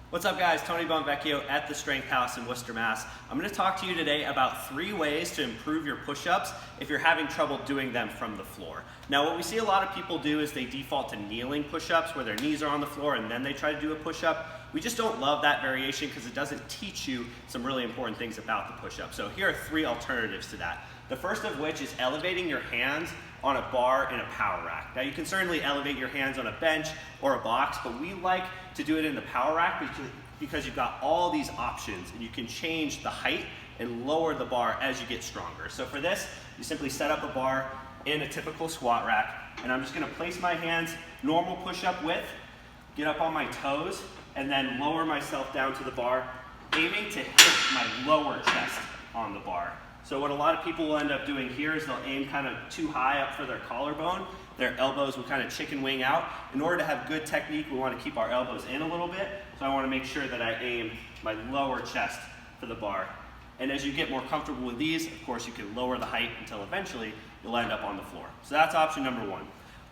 What's up guys, Tony Bonvecchio at the Strength House in Worcester, Mass. I'm going to talk to you today about 3 ways to improve your push-ups if you're having trouble doing them from the floor. Now what we see a lot of people do is they default to kneeling push-ups where their knees are on the floor and then they try to do a push-up. We just don't love that variation because it doesn't teach you some really important things about the push-up. So here are 3 alternatives to that. The first of which is elevating your hands on a bar in a power rack. Now you can certainly elevate your hands on a bench or a box, but we like to do it in the power rack because you've got all these options and you can change the height and lower the bar as you get stronger. So for this, you simply set up a bar in a typical squat rack, and I'm just gonna place my hands normal push-up width, get up on my toes, and then lower myself down to the bar, aiming to hit my lower chest on the bar. So what a lot of people will end up doing here is they'll aim kind of too high up for their collarbone. Their elbows will kind of chicken wing out. In order to have good technique, we want to keep our elbows in a little bit. So I want to make sure that I aim my lower chest for the bar. And as you get more comfortable with these, of course, you can lower the height until eventually you'll end up on the floor. So that's option number 1.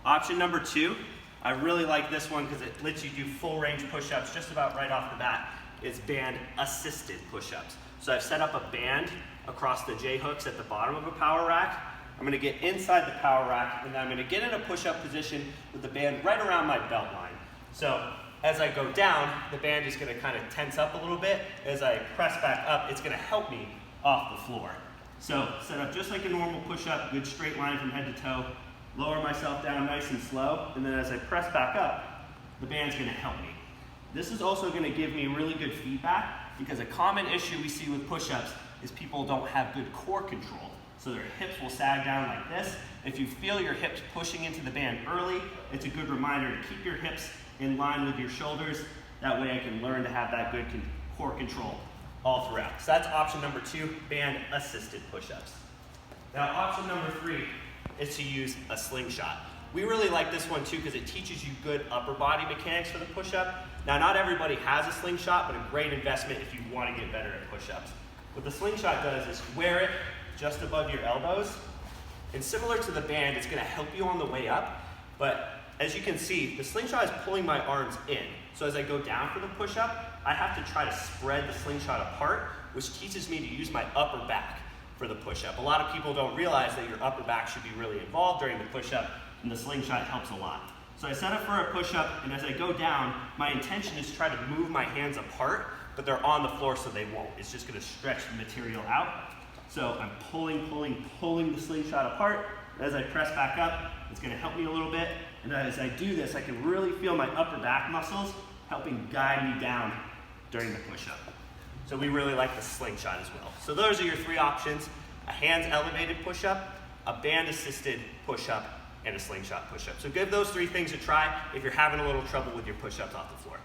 Option number 2, I really like this one because it lets you do full range push-ups just about right off the bat, is band assisted push-ups. So I've set up a band across the J-hooks at the bottom of a power rack. I'm gonna get inside the power rack and then I'm gonna get in a push-up position with the band right around my belt line. So as I go down, the band is gonna kind of tense up a little bit. As I press back up, it's gonna help me off the floor. So set up just like a normal push-up, good straight line from head to toe, lower myself down nice and slow, and then as I press back up, the band's gonna help me. This is also gonna give me really good feedback because a common issue we see with push-ups is people don't have good core control. So their hips will sag down like this. If you feel your hips pushing into the band early, it's a good reminder to keep your hips in line with your shoulders. That way I can learn to have that good core control all throughout. So that's option number 2, band assisted push-ups. Now option number 3 is to use a slingshot. We really like this one too because it teaches you good upper body mechanics for the push-up. Now not everybody has a slingshot, but a great investment if you want to get better at push-ups. What the slingshot does is wear it just above your elbows, and similar to the band, it's going to help you on the way up, but as you can see, the slingshot is pulling my arms in. So as I go down for the push-up, I have to try to spread the slingshot apart, which teaches me to use my upper back for the push-up. A lot of people don't realize that your upper back should be really involved during the push-up, and the slingshot helps a lot. So I set up for a push-up, and as I go down, my intention is to try to move my hands apart, but they're on the floor so they won't. It's just gonna stretch the material out. So I'm pulling the slingshot apart. As I press back up, it's gonna help me a little bit. And as I do this, I can really feel my upper back muscles helping guide me down during the push-up. So we really like the slingshot as well. So those are your 3 options: a hands elevated push-up, a band assisted push-up, and a slingshot push-up. So give those 3 things a try if you're having a little trouble with your push-ups off the floor.